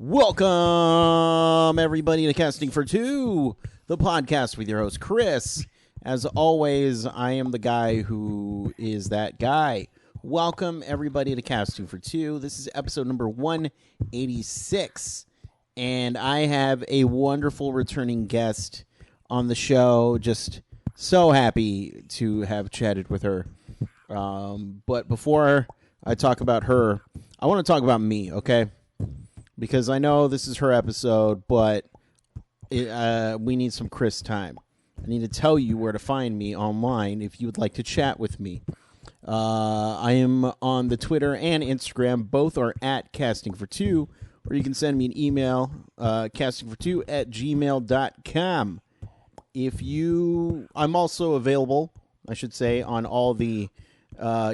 Welcome, everybody, to Casting for Two, the podcast with your host, Chris. As always, I am the guy who is that guy. Welcome, everybody, to Casting for Two. This is episode number 186, and I have a wonderful returning guest on the show. Just so happy to have chatted with her. But before I talk about her, I want to talk about me, okay? Because I know this is her episode, but we need some Chris time. I need to tell you where to find me online if you would like to chat with me. I am on the Twitter and Instagram. Both are at castingfor2, or you can send me an email, castingfor2@gmail.com. I'm also available, I should say, on all the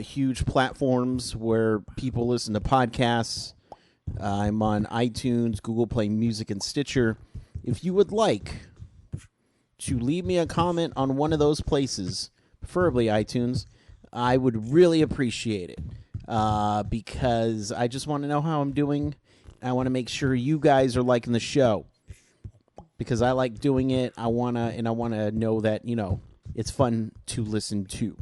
huge platforms where people listen to podcasts. I'm on iTunes, Google Play Music, and Stitcher. If you would like to leave me a comment on one of those places, preferably iTunes, I would really appreciate it because I just want to know how I'm doing. I want to make sure you guys are liking the show because I like doing it. I want to know that, it's fun to listen to.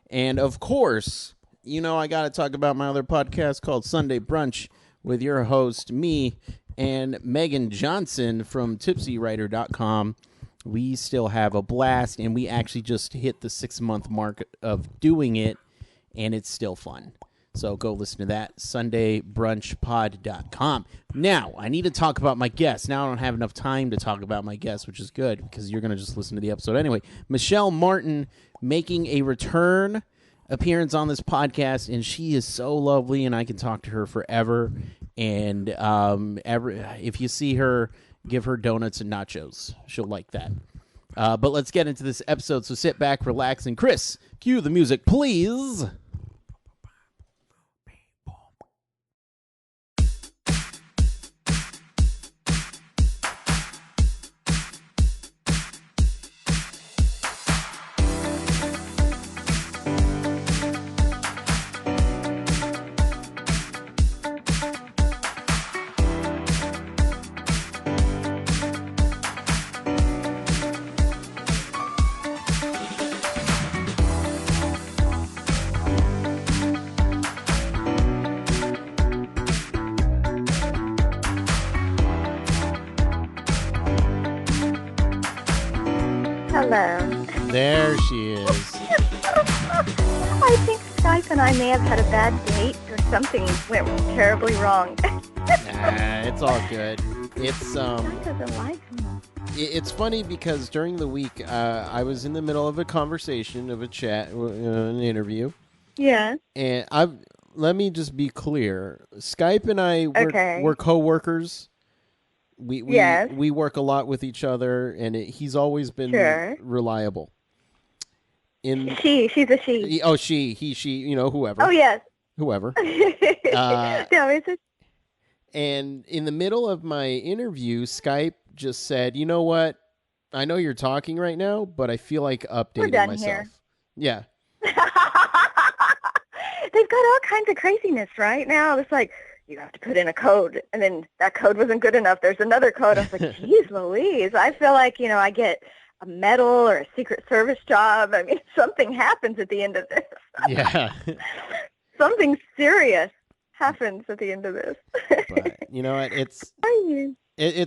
And, of course, I got to talk about my other podcast called Sunday Brunch, with your host, me, and Megan Johnson from tipsywriter.com. We still have a blast, and we actually just hit the 6-month mark of doing it, and it's still fun. So go listen to that, sundaybrunchpod.com. Now, I need to talk about my guest. Now I don't have enough time to talk about my guest, which is good, because you're going to just listen to the episode anyway. Michele Martin making a return appearance on this podcast, and she is so lovely, and I can talk to her forever. And if you see her, give her donuts and nachos. She'll like that. But let's get into this episode. So sit back, relax, and Chris, cue the music, please. Hello. There she is. I think Skype and I may have had a bad date or something went terribly wrong. It's all good. It's Skype doesn't like me. It's funny because during the week I was in the middle of a conversation, of a chat, an interview. Yeah. And let me just be clear. Skype and I we're co-workers. We work a lot with each other, and he's always been reliable. She's a she. Oh, she, he, she, whoever. Oh, yes. Whoever. No, it's a... And in the middle of my interview, Skype just said, you know what? I know you're talking right now, but I feel like updating myself. Here. Yeah. They've got all kinds of craziness right now. It's like, you have to put in a code, and then that code wasn't good enough. There's another code. I was like, geez Louise, I feel like, I get a medal or a Secret Service job. I mean, something happens at the end of this. Yeah. Something serious happens at the end of this. But you know what? It's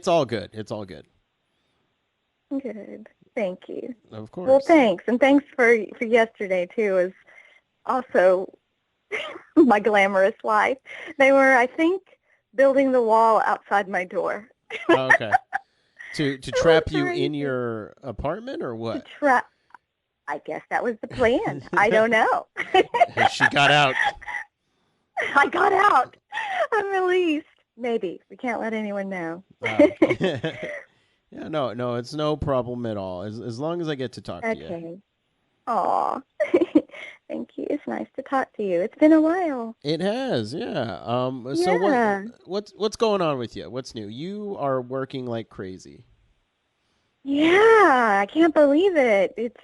all good. It's all good. Good. Thank you. Of course. Well, thanks. And thanks for yesterday, too, is also my glamorous life. They were, I think, building the wall outside my door. Okay. To trap you in your apartment or what? I guess that was the plan. I don't know. She got out. I got out. I'm released. Maybe. We can't let anyone know. Yeah, no, it's no problem at all. As long as I get to talk to you. Okay. Aw. Thank you. It's nice to talk to you. It's been a while. It has, yeah. So what's going on with you? What's new? You are working like crazy. Yeah, I can't believe it. It's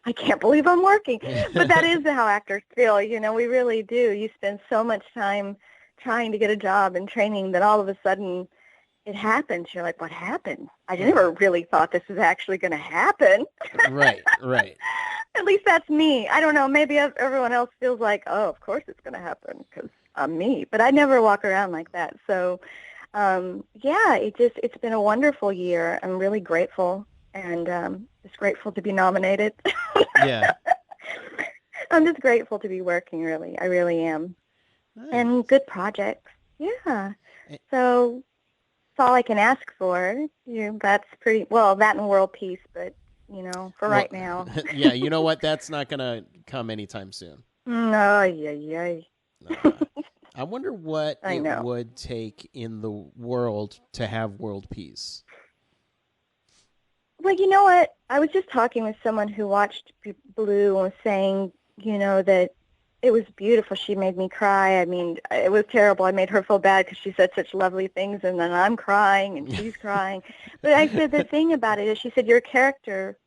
I can't believe I'm working. But that is how actors feel. We really do. You spend so much time trying to get a job and training, then all of a sudden it happens. You're like, what happened? I never really thought this was actually going to happen. Right. At least that's me. I don't know. Maybe everyone else feels like, oh, of course it's going to happen because I'm me. But I never walk around like that. So, yeah, it's been a wonderful year. I'm really grateful, and just grateful to be nominated. Yeah. I'm just grateful to be working, really. I really am. Nice. And good projects. Yeah. So that's all I can ask for. That's pretty, well, that and world peace, but, for right now. Yeah, you know what? That's not going to come anytime soon. No, yeah. No. I wonder what I it know. would take in the world to have world peace. Well, you know what? I was just talking with someone who watched Blue and was saying, that it was beautiful. She made me cry. I mean, it was terrible. I made her feel bad because she said such lovely things, and then I'm crying and she's crying. But I said the thing about it is, she said your character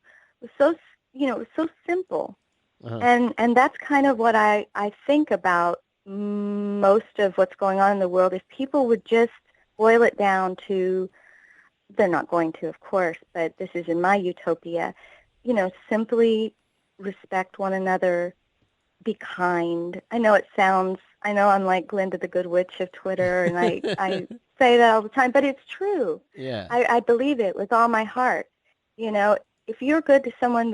was so, it was so simple. Uh-huh. And that's kind of what I think about most of what's going on in the world. If people would just boil it down to, they're not going to, of course, but this is in my utopia, simply respect one another, be kind. I know I'm like Glinda the Good Witch of Twitter, and I say that all the time, but it's true. Yeah. I believe it with all my heart. If you're good to someone,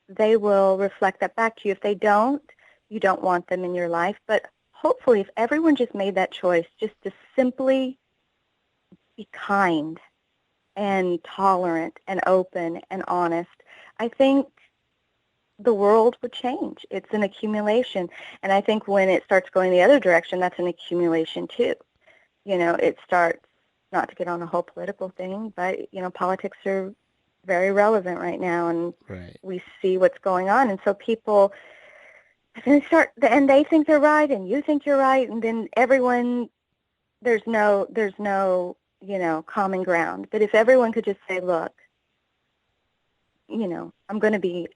they will reflect that back to you. If they don't, you don't want them in your life. But hopefully, if everyone just made that choice, just to simply be kind and tolerant and open and honest, I think the world would change. It's an accumulation. And I think when it starts going the other direction, that's an accumulation too. It starts, not to get on a whole political thing, but, politics are very relevant right now, and right. We see what's going on. And so people, and they think they're right, and you think you're right, and then everyone, there's no, common ground. But if everyone could just say, look, I'm going to be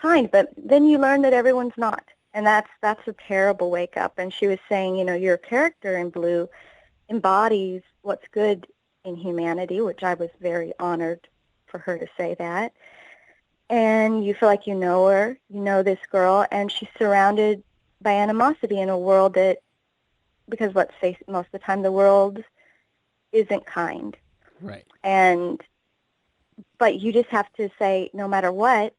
kind, but then you learn that everyone's not, and that's a terrible wake up. And she was saying, your character in Blue embodies what's good in humanity, which I was very honored for her to say that. And you feel like you know her, this girl, and she's surrounded by animosity in a world that, because let's face it, most of the time the world isn't kind. Right. But you just have to say, no matter what,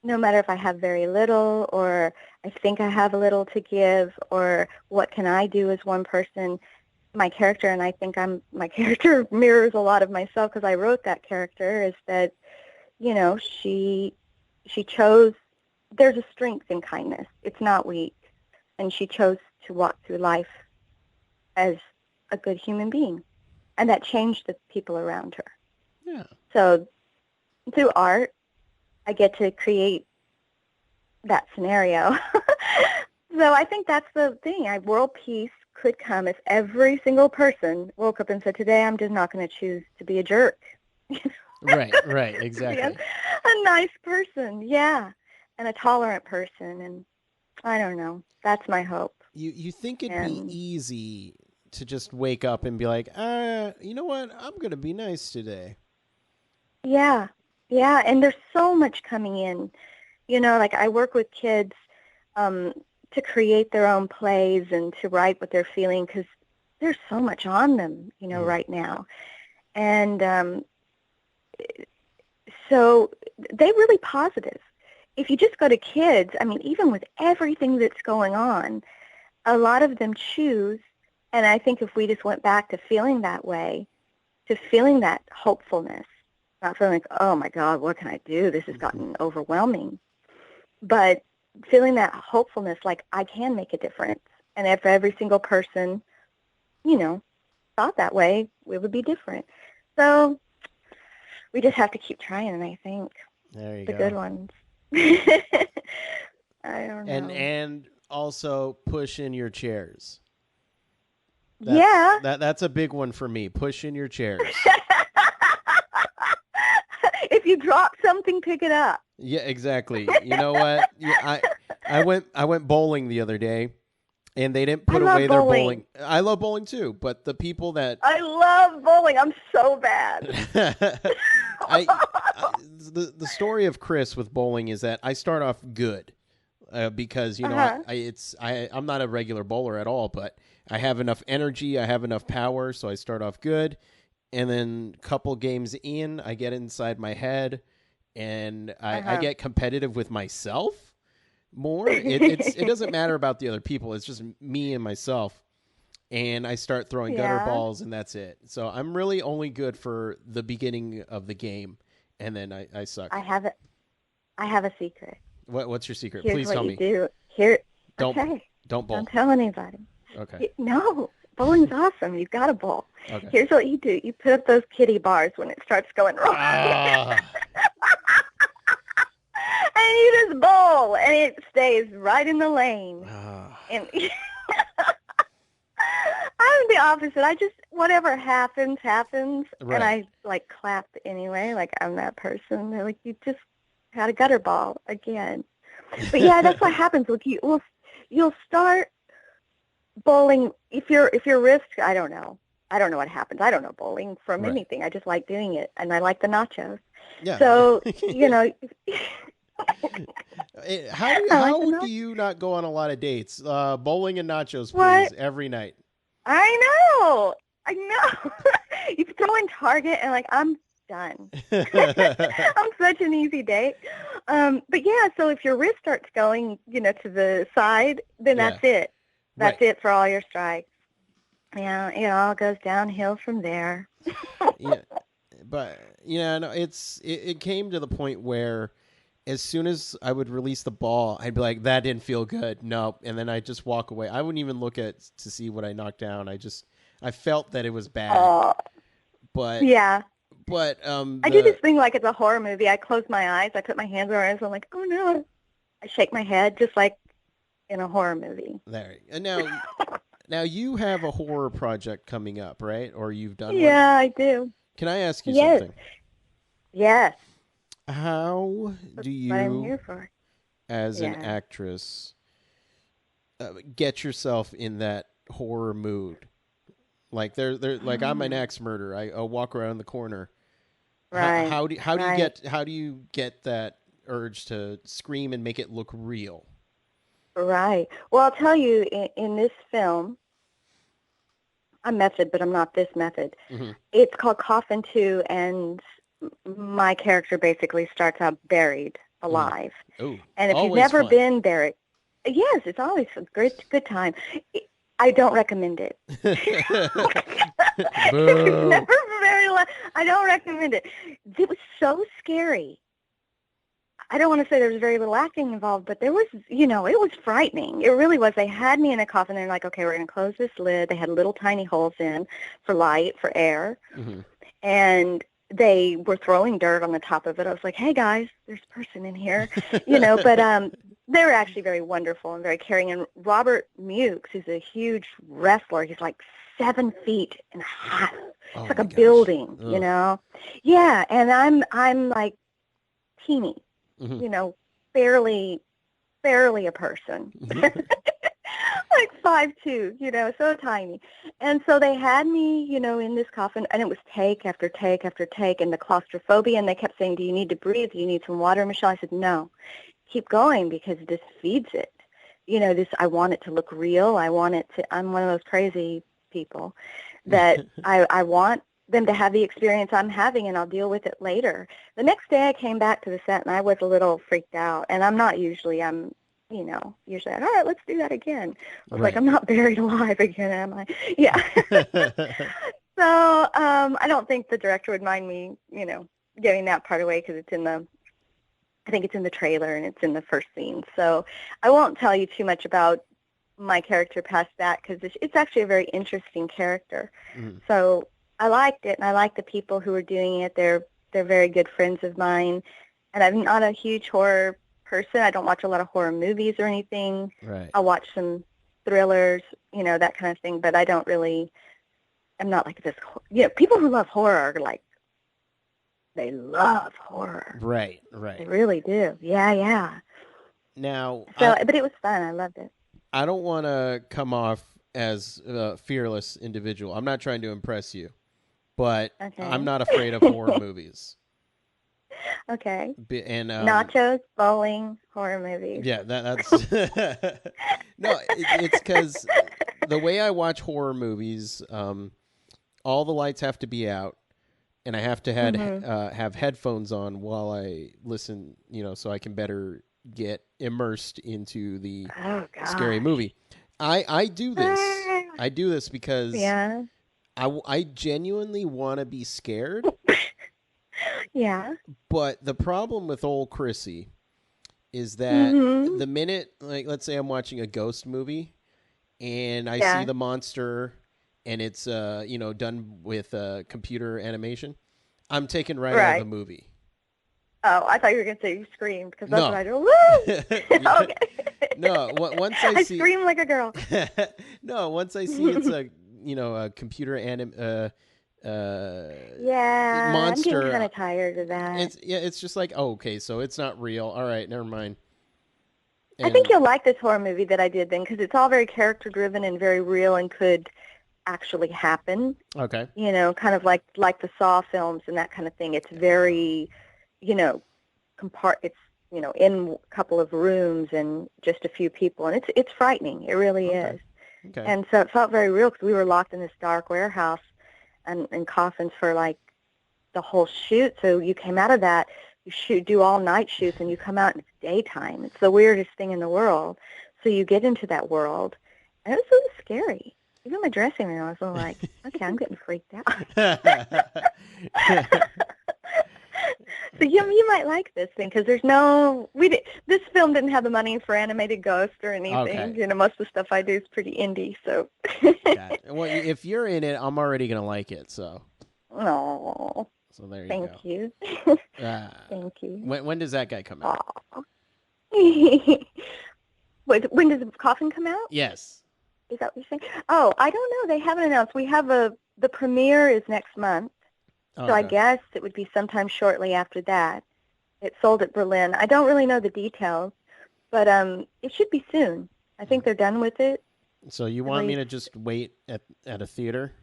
no matter if I have very little, or I think I have a little to give, or what can I do as one person, my character, and I think my character mirrors a lot of myself because I wrote that character, is that, she chose, there's a strength in kindness. It's not weak. And she chose to walk through life as a good human being. And that changed the people around her. Yeah. So through art, I get to create that scenario. So I think that's the thing. World peace could come if every single person woke up and said, today I'm just not going to choose to be a jerk. Right, exactly. A nice person, yeah, and a tolerant person, and I don't know. That's my hope. You think it'd be easy to just wake up and be like, you know what? I'm going to be nice today. Yeah, and there's so much coming in. Like I work with kids to create their own plays and to write what they're feeling, because there's so much on them, right now. And so they're really positive. If you just go to kids, I mean, even with everything that's going on, a lot of them choose, and I think if we just went back to feeling that way, to feeling that hopefulness, not feeling like, oh my God, what can I do? This has gotten overwhelming. But feeling that hopefulness, like I can make a difference. And if every single person, thought that way, it would be different. So we just have to keep trying, I think. There you go. The good ones. I don't know. And also push in your chairs. That's a big one for me. Push in your chairs. If you drop something, pick it up. Yeah, exactly. You know what? I went bowling the other day, And they didn't I put love away their bowling. bowling. I love bowling too, but the people that I love bowling. I'm so bad. I, the story of Chris with bowling is that I start off good because Uh-huh. I'm not a regular bowler at all, but I have enough energy, I have enough power, so I start off good, and then couple games in, I get inside my head, and I Uh-huh. get competitive with myself more. It doesn't matter about the other people; it's just me and myself. And I start throwing gutter Yeah. balls, and that's it. So I'm really only good for the beginning of the game, and then I suck. I have a I have a secret. What's your secret? Here's Please what tell you me. do. Here, Don't okay. don't Don't bowl. tell anybody. Okay. No, bowling's awesome. You've got to bowl. Okay. Here's what you do. You put up those kitty bars when it starts going wrong. Ah. And you just bowl, and it stays right in the lane. Ah. And I'm the opposite. I just, whatever happens, happens. Right. And I, like, clap anyway. Like, I'm that person. They're like, you just had a gutter ball again. But, yeah, that's what happens. Look, you'll start bowling. If your wrist, I don't know. I don't know what happens. I don't know bowling from Right. anything. I just like doing it, and I like the nachos. Yeah. So, you know, How do you not go on a lot of dates? Bowling and nachos, please, What? every night. I know. You throw in Target and like I'm done. I'm such an easy date. But yeah, so if your wrist starts going, to the side, then Yeah. that's it. That's Right. it for all your strikes. Yeah, it all goes downhill from there. Yeah, but no, it came to the point where as soon as I would release the ball, I'd be like, that didn't feel good. Nope. And then I just walk away. I wouldn't even look at to see what I knocked down. I felt that it was bad. Oh, But yeah. I do this the thing like it's a horror movie. I close my eyes. I put my hands around it. I'm like, oh no. I shake my head just like in a horror movie. there. And now you have a horror project coming up, right? Or you've done one? Yeah, I do. Can I ask you Yes. something? Yes. How That's do what I'm you, here for. as an Yeah. actress, get yourself in that horror mood? Like like I'm an axe murderer. I'll walk around the corner. Right. How do you Right. get that urge to scream and make it look real? Right. Well, I'll tell you, in this film, I'm method, but I'm not this method. Mm-hmm. It's called Coffin 2, and my character basically starts out buried alive. Oh, And if you've always never fun. been buried, yes, it's always a good time. I don't recommend it. Boo. Never very. I don't recommend it. It was so scary. I don't want to say there was very little acting involved, but there was, it was frightening. It really was. They had me in a coffin. They're like, okay, we're going to close this lid. They had little tiny holes in for light, for air. Mm-hmm. And they were throwing dirt on the top of it. I was like, hey, guys, there's a person in here, but they were actually very wonderful and very caring. And Robert Mukes is a huge wrestler. He's like 7 feet and a half. Oh It's like my a gosh. building, Ugh. Yeah, and I'm like teeny. Mm-hmm. Barely a person, like 5'2", so tiny. And so they had me, in this coffin, and it was take after take after take, and the claustrophobia, and they kept saying, do you need to breathe? Do you need some water, Michelle? I said, no, keep going because this feeds it. I want it to look real. I'm one of those crazy people that I want them to have the experience I'm having, and I'll deal with it later. The next day I came back to the set, and I was a little freaked out, and I'm not usually, usually, all right, let's do that again. I was like, I'm not buried alive again, am I? Yeah. So I don't think the director would mind me, giving that part away because I think it's in the trailer, and it's in the first scene. So I won't tell you too much about my character past that because it's actually a very interesting character. Mm. So I liked it, and I like the people who are doing it. They're very good friends of mine, and I'm not a huge horror person. I don't watch a lot of horror movies or anything. Right. I'll watch some thrillers, that kind of thing, but I don't really, I'm not like this, people who love horror are like, they love horror. Right. They really do. Yeah. Now, So, but it was fun. I loved it. I don't want to come off as a fearless individual. I'm not trying to impress you, but I'm Okay. not afraid of horror movies. Okay. And Nachos, bowling, horror movies. yeah, that's no. It's because the way I watch horror movies, all the lights have to be out, and I have to Mhm. have headphones on while I listen. So I can better get immersed into the Oh scary gosh. movie. I do this. Ah, I do this because yeah. I genuinely want to be scared. Yeah. But the problem with old Chrissy is that Mhm. the minute, like, let's say I'm watching a ghost movie and I see Yeah. the monster and it's done with computer animation, I'm taken right out of the Right. movie. Oh, I thought you were gonna say you screamed because that's what No. I do. Woo! Yeah. Okay. No, once I I see scream like a girl. no, once I see it's a computer Yeah, I'm getting kind monster, of tired of that. it's just like, oh, okay, so it's not real. All right, never mind. I think And you'll like this horror movie that I did then because it's all very character driven and very real and could actually happen. okay, Kind of like the Saw films and that kind of thing. It's very, you know, it's in a couple of rooms and just a few people, and it's frightening. It really okay, is. okay. And so it felt very real because we were locked in this dark warehouse and in coffins for like the whole shoot. So you came out of that, do all night shoots, and you come out and it's daytime. It's the weirdest thing in the world. So you get into that world, and it was really scary. Even my dressing room, I was a little like, okay, I'm getting freaked out. So you might like this thing because this film didn't have the money for animated ghosts or anything. Okay. Most of the stuff I do is pretty indie. So, Got it. Well, if you're in it, I'm already gonna like it. oh, So there you thank go. you, Uh, thank you. when does that guy come out? Aw. Wait, when does the coffin come out? Yes. Is that what you're saying? Oh, I don't know. They haven't announced. The premiere is next month, so I Okay. guess it would be sometime shortly after that. It's sold at Berlin. I don't really know the details, but it should be soon. I think they're done with it. So you At want me least to just wait at a theater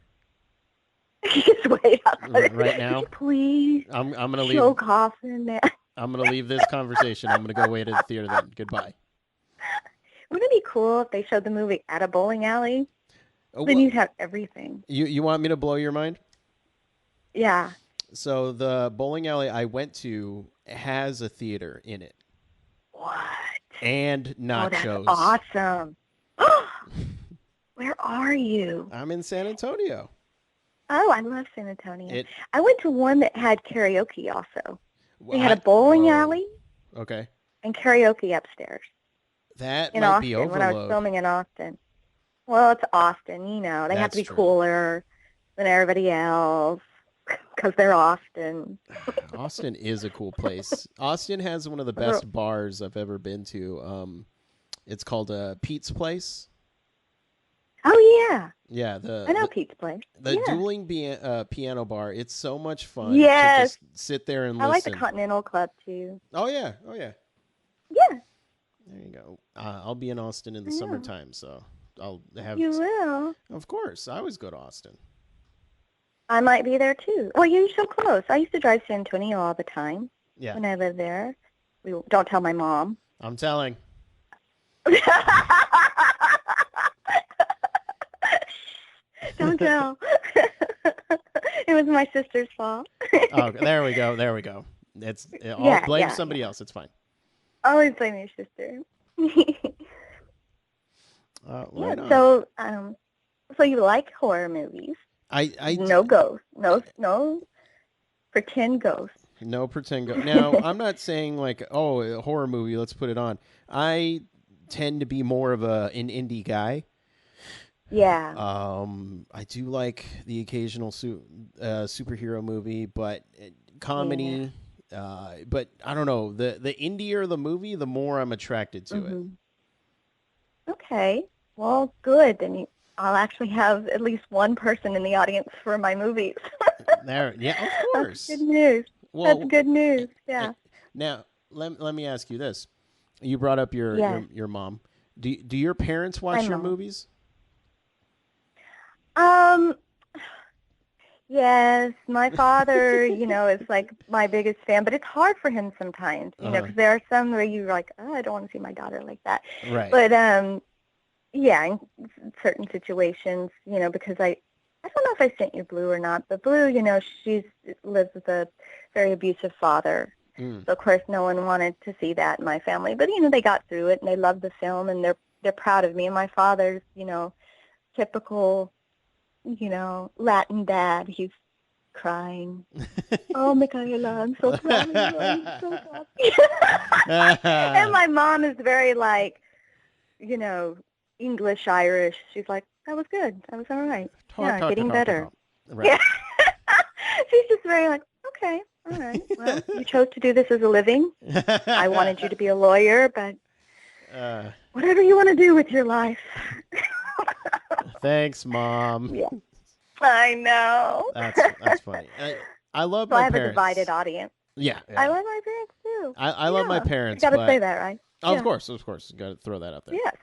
just wait right outside. now? Please I'm gonna leave. show coffin there. I'm gonna leave this conversation. I'm gonna go wait at the theater then. Goodbye. Wouldn't it be cool if they showed the movie at a bowling alley? Oh, Then you'd have everything. you want me to blow your mind? Yeah. So the bowling alley I went to has a theater in it What? and Oh, that's nachos. awesome. Where are you? I'm in San Antonio. Oh, I love San Antonio. It. I went to one that had karaoke also. They had I, a bowling whoa. alley Okay. and karaoke upstairs That in might be Austin when I was overload. filming in Austin. Well, it's Austin, They have That's to be true. cooler than everybody else because they're Austin. Austin is a cool place. Austin has one of the best bars I've ever been to. It's called Pete's Place. Oh, yeah. Yeah, I know Pete's Place. the Yeah. dueling piano bar. It's so much fun to Yes. just sit there and I like listen. the Continental Club, too. Oh yeah, oh yeah. Yeah. There you go. I'll be in Austin in the I know. summertime, so I'll have. You will. Of course, I always go to Austin. I might be there, too. Well, you're so close. I used to drive San Antonio all the time Yeah, when I lived there. Don't tell my mom. I'm telling. Don't tell. It was my sister's fault. Oh, there we go. There we go. I'll Yeah, blame yeah, somebody else. It's fine. Always blame your sister. Right Yeah, on. so you like horror movies? I No ghosts. No pretend ghosts. no pretend go. Now I'm not saying like, oh, a horror movie, let's put it on. I tend to be more of an indie guy. Yeah. I do like the occasional superhero movie, but comedy. But I don't know. The indier the movie, the more I'm attracted to it. Mhm. Okay. Well, good. Then I'll actually have at least one person in the audience for my movies. There, yeah, of course. That's good news. Well, That's good news. Yeah. now let me ask you this: you brought up Yes. your mom. Do your parents watch your movies? Yes, my father, is like my biggest fan, but it's hard for him sometimes, because there are some where you're like, oh, I don't want to see my daughter like that. Right. But yeah, in certain situations, because I don't know if I sent you Blue or not, but Blue, she lives with a very abusive father. So of course no one wanted to see that in my family, but they got through it and they loved the film and they're proud of me. And my father's, typical, Latin dad. He's crying. Oh, Michaela, I'm so proud of you. I'm so proud of you. And my mom is very like, English, Irish. She's like, that was good. That was all right. Getting better. Right. Yeah. She's just very like, okay, all right. Well, you chose to do this as a living. I wanted you to be a lawyer, but whatever you want to do with your life. Thanks, Mom. Yeah. I know. That's funny. I love so my I have parents. a divided audience. Yeah. I love my parents too. I love my parents. You got to say that, right? Oh, yeah. Of course. Got to throw that out there. Yes.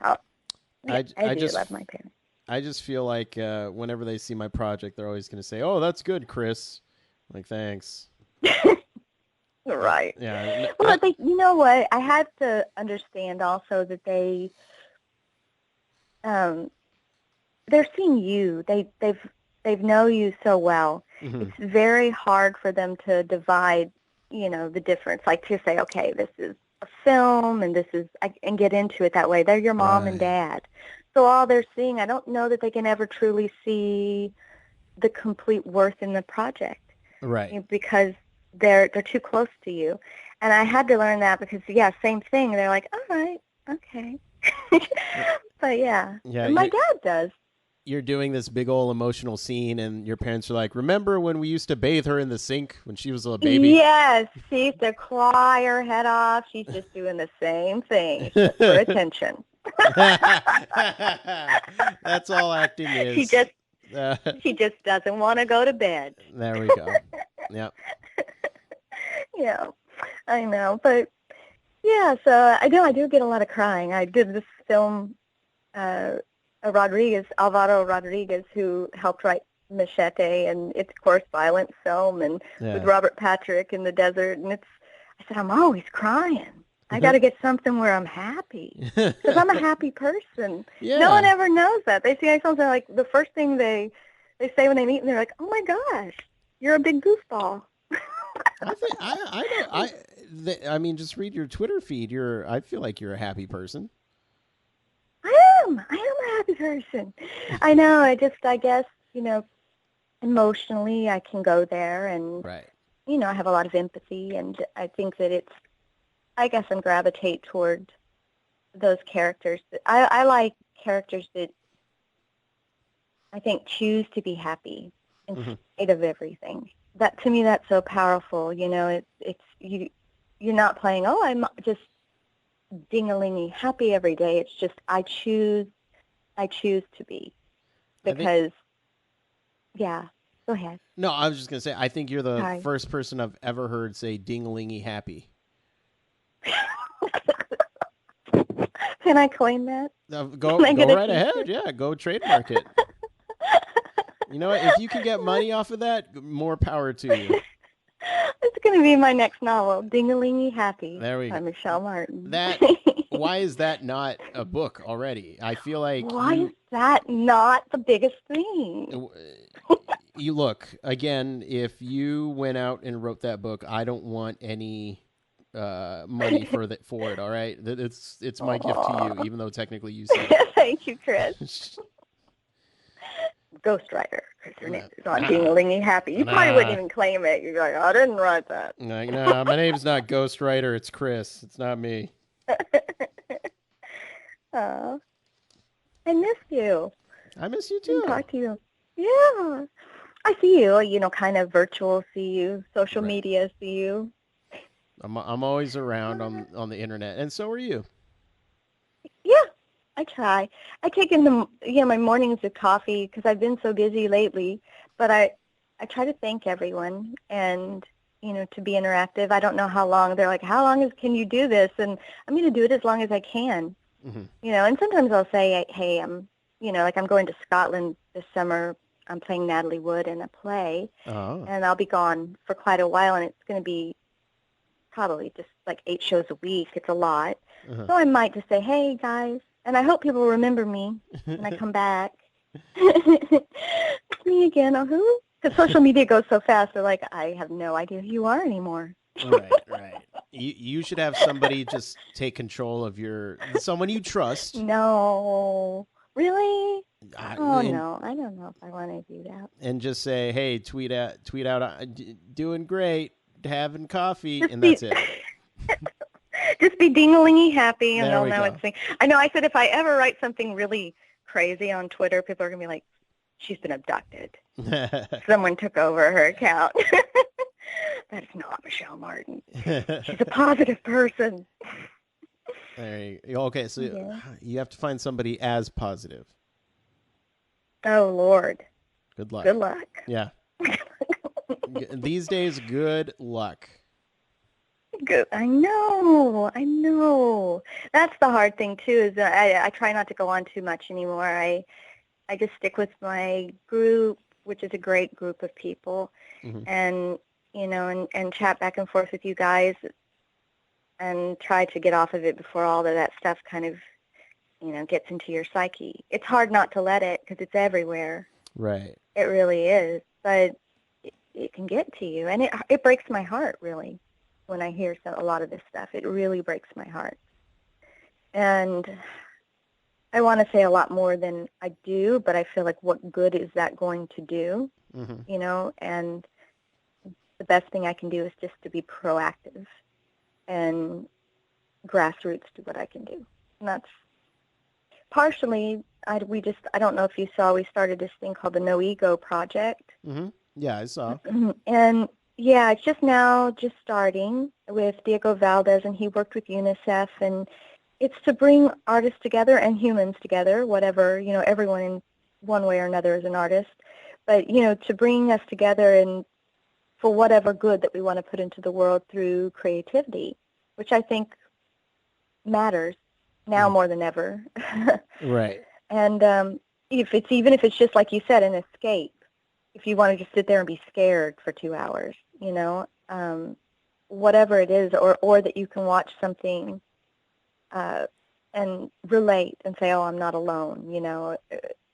I just love my parents. I just feel like whenever they see my project, they're always going to say, "Oh, that's good, Chris." I'm like, thanks. Right. Yeah. Well, you know what? I had to understand also that they're seeing you. They've know you so well. Mm-hmm. It's very hard for them to divide, the difference. Like to say, okay, this is a film and and get into it that way. They're your mom and dad. So all they're seeing, I don't know that they can ever truly see the complete worth in the project. Right. Because they're too close to you. And I had to learn that because, same thing. They're like, all right, okay. But, yeah. And my dad does. You're doing this big old emotional scene, and your parents are like, remember when we used to bathe her in the sink when she was a baby? Yes. She used to cry her head off. She's just doing the same thing just for attention. That's all acting is. She just doesn't want to go to bed. There we go. Yep. Yeah, I know. But, yeah, so I do get a lot of crying. I did this film, Alvaro Rodriguez, who helped write Machete, and it's, of course, violent film, and with Robert Patrick in the desert. And I said, I'm always crying. I got to get something where I'm happy, because I'm a happy person. Yeah. No one ever knows that. They see myself, they're like, the first thing they say when they meet, and they're like, oh my gosh, you're a big goofball. I mean, just read your Twitter feed. I feel like you're a happy person. I am a happy person. I know. I guess, emotionally I can go there, and, right. I have a lot of empathy, and I think that I guess I gravitate toward those characters. I like characters that I think choose to be happy in spite of everything. That, to me, that's so powerful. It's you're not playing, oh, I'm just ding-a-lingy happy every day. It's just I choose to be, because go ahead. No, I was just gonna say, I think you're the first person I've ever heard say ding-a-lingy happy. Can I claim that? Go right ahead. Yeah, go trademark it. You know what? If you can get money off of that, more power to you. It's going to be my next novel, Ding-a-lingy Happy. There we go. By Michele Martin. Why is that not a book already? I feel like why is that not the biggest thing? You look, again, if you went out and wrote that book, I don't want any money for it. All right, it's my gift to you, even though technically you said it. Thank you, Chris. Ghostwriter, Chris Hernandez on Ding-a-lingy Happy. You probably wouldn't even claim it. You're like, I didn't write that. No, my name's not Ghostwriter. It's Chris. It's not me. Oh, I miss you. I miss you too. Talk to you. Yeah, I see you. Kind of virtual. See you. Social media. See you. I'm always around on the internet, and so are you. Yeah, I try. I take in my mornings with coffee because I've been so busy lately. But I try to thank everyone and to be interactive. I don't know how long. They're like, how long can you do this? And I'm going to do it as long as I can. And sometimes I'll say, hey, like I'm going to Scotland this summer. I'm playing Natalie Wood in a play, and I'll be gone for quite a while, and it's going to be probably just like 8 shows a week. It's a lot. So I might just say, hey, guys, and I hope people remember me when I come back. It's me again. Oh, who? Because social media goes so fast, they're like, I have no idea who you are anymore. Right. You should have somebody just take control of someone you trust. No. Really? No, I don't know if I want to do that. And just say, hey, tweet out, doing great, having coffee, and that's it. Just be ding-a-lingy happy, and they'll know it's me. I know I said if I ever write something really crazy on Twitter, people are going to be like, she's been abducted. Someone took over her account. That is not Michele Martin. She's a positive person. Okay, so you have to find somebody as positive. Oh, Lord. Good luck. Good luck. Yeah. These days, good luck. Good. I know. That's the hard thing, too, is I try not to go on too much anymore. I just stick with my group, which is a great group of people, and, and chat back and forth with you guys and try to get off of it before all of that stuff kind of, gets into your psyche. It's hard not to let it because it's everywhere. Right. It really is, but it can get to you, and it breaks my heart, really, when I hear a lot of this stuff. It really breaks my heart. And I want to say a lot more than I do, but I feel like what good is that going to do, and the best thing I can do is just to be proactive and grassroots to what I can do. And that's partially, I don't know if you saw, we started this thing called the No Ego Project. Yeah, I saw. And yeah, it's just starting with Diego Valdez, and he worked with UNICEF, and it's to bring artists together and humans together, whatever, everyone in one way or another is an artist, but, to bring us together and for whatever good that we want to put into the world through creativity, which I think matters now more than ever. Right. And even if it's just like you said, an escape, if you want to just sit there and be scared for 2 hours, whatever it is, or that you can watch something and relate and say, oh, I'm not alone,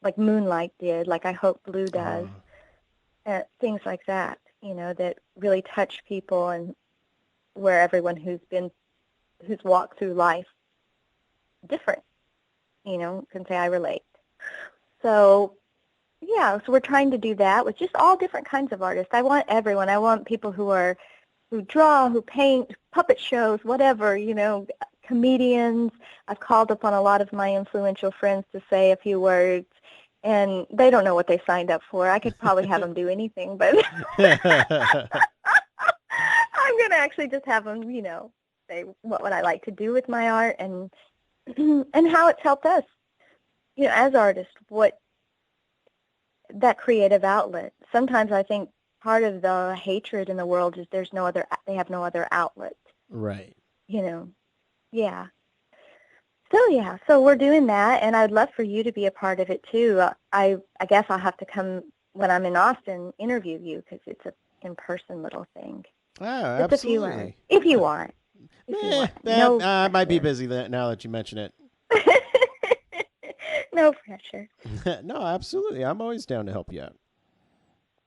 like Moonlight did, like I Hope Blue does, things like that, that really touch people, and where everyone who's walked through life different, can say I relate. So, yeah, so we're trying to do that with just all different kinds of artists. I want everyone. I want people who draw, who paint, puppet shows, whatever, comedians. I've called upon a lot of my influential friends to say a few words, and they don't know what they signed up for. I could probably have them do anything, but I'm going to actually just have them, say what would I like to do with my art, and how it's helped us, as artists, what that creative outlet. Sometimes I think part of the hatred in the world is they have no other outlet. Right. Yeah. So we're doing that, and I'd love for you to be a part of it too. I guess I'll have to come when I'm in Austin, interview you, because it's a in-person little thing. Oh, absolutely. If you want. I might be busy now that you mention it. No pressure. No, absolutely. I'm always down to help you out.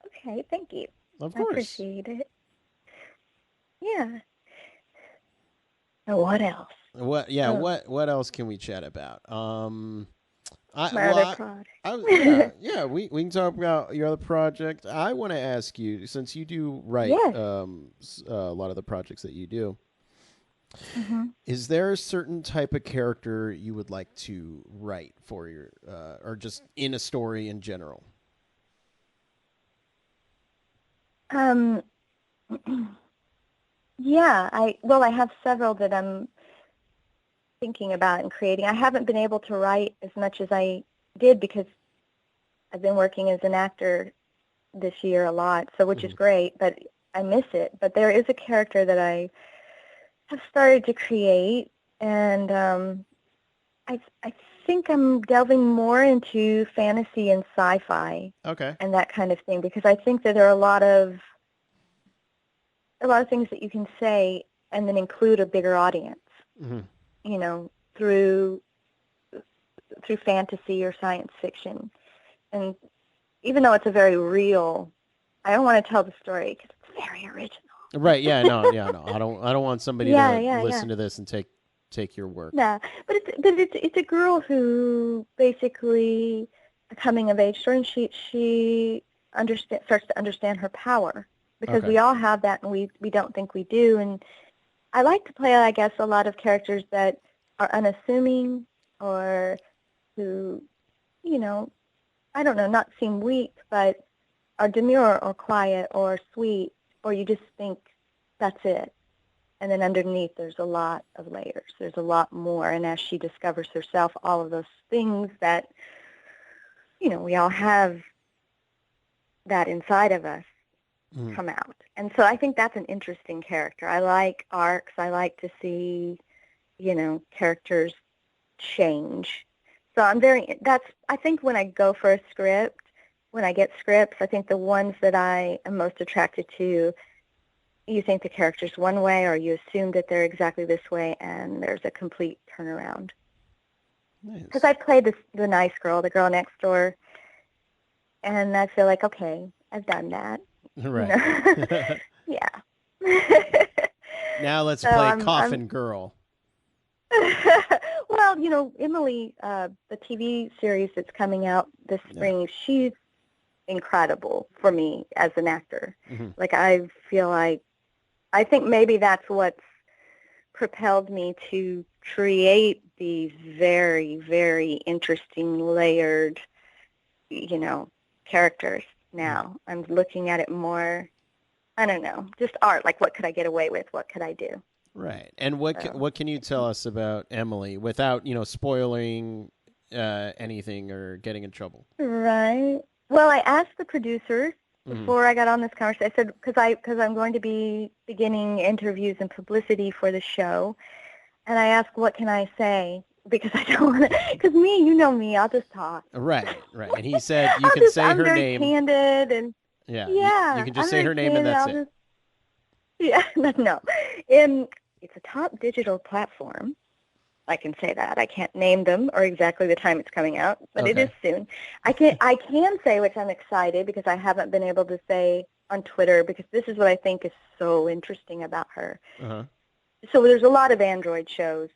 Okay, thank you. Of course. I appreciate it. Yeah. What else? What else can we chat about? My other project. Yeah, we can talk about your other project. I want to ask you, since you do write a lot of the projects that you do, is there a certain type of character you would like to write for your, or just in a story in general? Yeah, I have several that I'm thinking about and creating. I haven't been able to write as much as I did because I've been working as an actor this year a lot, so which is great, but I miss it. But there is a character that I have started to create, and I think I'm delving more into fantasy and sci-fi Okay. and that kind of thing, because I think that there are a lot of things that you can say and then include a bigger audience, Mm-hmm. you know, through fantasy or science fiction. And even though it's a very real, I don't want to tell the story because it's very original. Right. Yeah. No. Yeah. No. I don't want somebody Yeah, to yeah, listen yeah. to this and take your work. Yeah, but it's a girl who basically a coming of age story, and she starts to understand her power, because Okay. we all have that, and we don't think we do. And I like to play, I guess, a lot of characters that are unassuming, or who, you know, I don't know, not seem weak, but are demure or quiet or sweet, or you just think that's it. And then underneath, there's a lot of layers. There's a lot more. And as she discovers herself, all of those things that, we all have that inside of us Mm-hmm. come out. And so I think that's an interesting character. I like arcs. I like to see, characters change. So I think when I go for a script, when I get scripts, I think the ones that I am most attracted to, you think the character's one way, or you assume that they're exactly this way, and there's a complete turnaround. Because Nice. I played the nice girl, the girl next door, and I feel like, okay, I've done that. Right. Yeah. Now let's So play I'm Coffin Girl. well, Emily, the TV series that's coming out this Yeah. spring, she's incredible for me as an actor. Mm-hmm. Like, I think maybe that's what's propelled me to create these very, very interesting, layered, characters now. I'm looking at it more, I don't know, just art. Like, what could I get away with? What could I do? Right. And what So, what can you tell us about Emily without spoiling anything or getting in trouble? right. Well, I asked the producers Mm-hmm. before I got on this conversation. I said, because I'm going to be beginning interviews and publicity for the show, and I asked, what can I say? Because I don't want to. Because me, you know me, I'll just talk. Right. Right. And he said you can say I'm her very name. candid, and Yeah. You yeah, can just I'm say very her name and candid. that's I'll it. just, yeah, no. It's a top digital platform. I can say that. I can't name them or exactly the time it's coming out, but it is Okay. soon. I can say, which I'm excited, because I haven't been able to say on Twitter, because this is what I think is so interesting about her. Uh-huh. So there's a lot of Android shows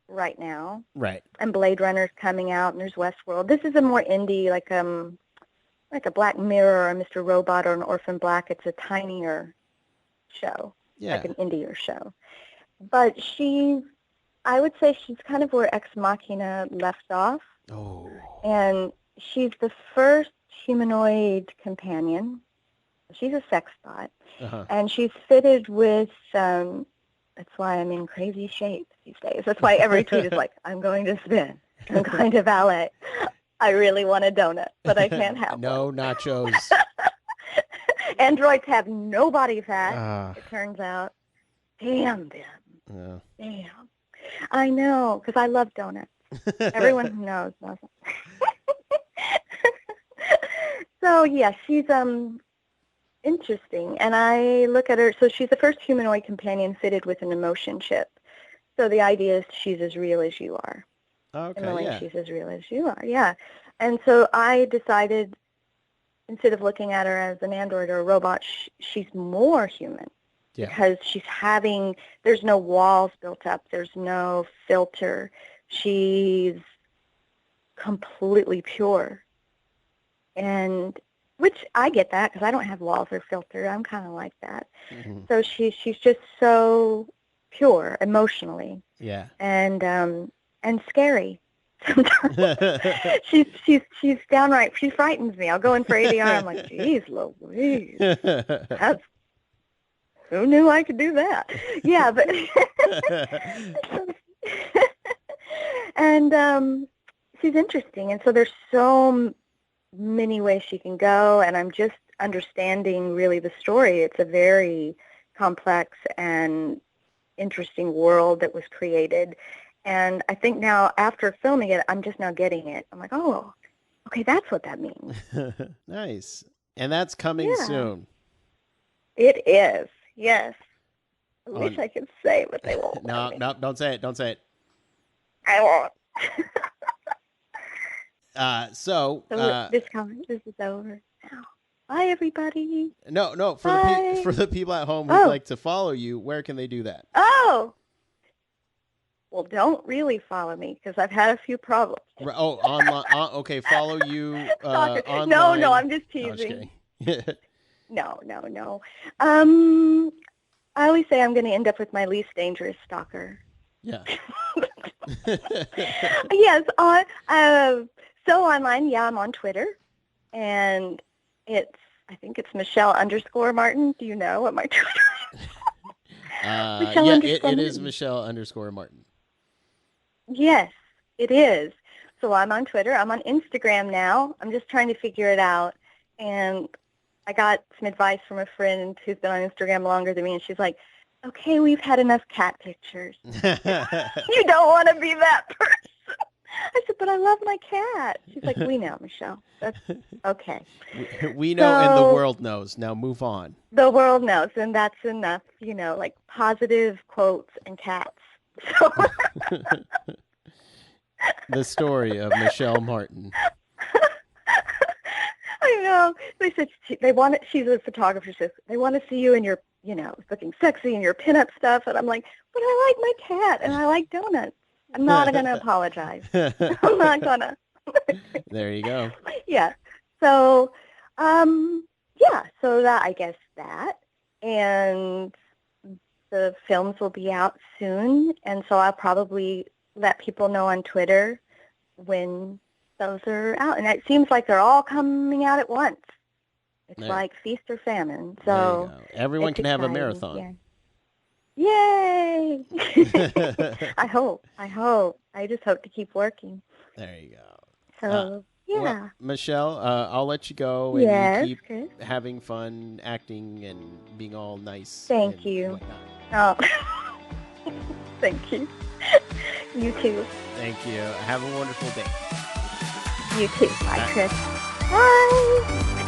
right now, Right. and Blade Runner's coming out, and there's Westworld. This is a more indie, like a Black Mirror or a Mr. Robot or an Orphan Black. It's a tinier show, like Yeah. an indie show. But I would say she's kind of where Ex Machina left off, Oh. and she's the first humanoid companion. She's a sex bot, Uh-huh. and she's fitted with, that's why I'm in crazy shape these days. That's why every tweet is like, I'm going to spin, I'm going to ballet. I really want a donut, but I can't have No one. nachos. Androids have no body fat, Ah. it turns out. Damn them. Yeah. Damn. I know, because I love donuts. Everyone who knows knows. So yeah, she's interesting, and I look at her. So she's the first humanoid companion fitted with an emotion chip. So the idea is she's as real as you are. Okay. Emily, Yeah. she's as real as you are. Yeah. And so I decided, instead of looking at her as an android or a robot, she's more human. Yeah. Because there's no walls built up. There's no filter. She's completely pure. And which I get that, because I don't have walls or filter. I'm kind of like that. Mm-hmm. So she's just so pure emotionally, Yeah. and scary. She's downright. She frightens me. I'll go in for ADR. I'm like, geez, Louise, who knew I could do that? Yeah, but and she's interesting, and so there's so many ways she can go, and I'm just understanding really the story. It's a very complex and interesting world that was created, And I think now after filming it, I'm just now getting it. I'm like, oh, okay, that's what that means. Nice. And that's coming Yeah. soon. It is. Yes. I On- wish I could say, but they won't. No, let me. no, don't say it. Don't say it. I won't. So This is over now. Bye, everybody. no, for Bye. for the people at home who'd like to follow you, where can they do that? Oh. Well, don't really follow me because I've had a few problems. Oh, online. Okay, follow you online. No, I'm just No, I'm just teasing. kidding. No. I always say I'm going to end up with my least dangerous stalker. Yeah. Yes. So online, yeah, I'm on Twitter, and I think it's Michele_Martin. Do you know what my Twitter is? Yeah, it is Michele_Martin. Yes, it is. So I'm on Twitter. I'm on Instagram now. I'm just trying to figure it out. And I got some advice from a friend who's been on Instagram longer than me, and she's like, okay, we've had enough cat pictures. You don't want to be that person. I said, but I love my cat. She's like, we know, Michele. That's okay. We know, and the world knows. Now move on. The world knows, and that's enough, like positive quotes and cats. So the story of Michele Martin. I know. They said she's a photographer. She says, they want to see you in your, looking sexy in your pinup stuff. And I'm like, but I like my cat and I like donuts. I'm not going to apologize. I'm not going to. There you go. Yeah. So, so that, I guess that. And the films will be out soon. And so I'll probably let people know on Twitter when those are out. And it seems like they're all coming out at once. It's like feast or famine. So everyone can have a marathon. Yeah. Yay! I hope. I just hope to keep working. There you go. So, yeah. Well, Michele, I'll let you go and you keep good. having fun acting and being all nice. Thank you. Oh, thank you. You too. Thank you. Have a wonderful day. You too. Bye, Chris. Bye.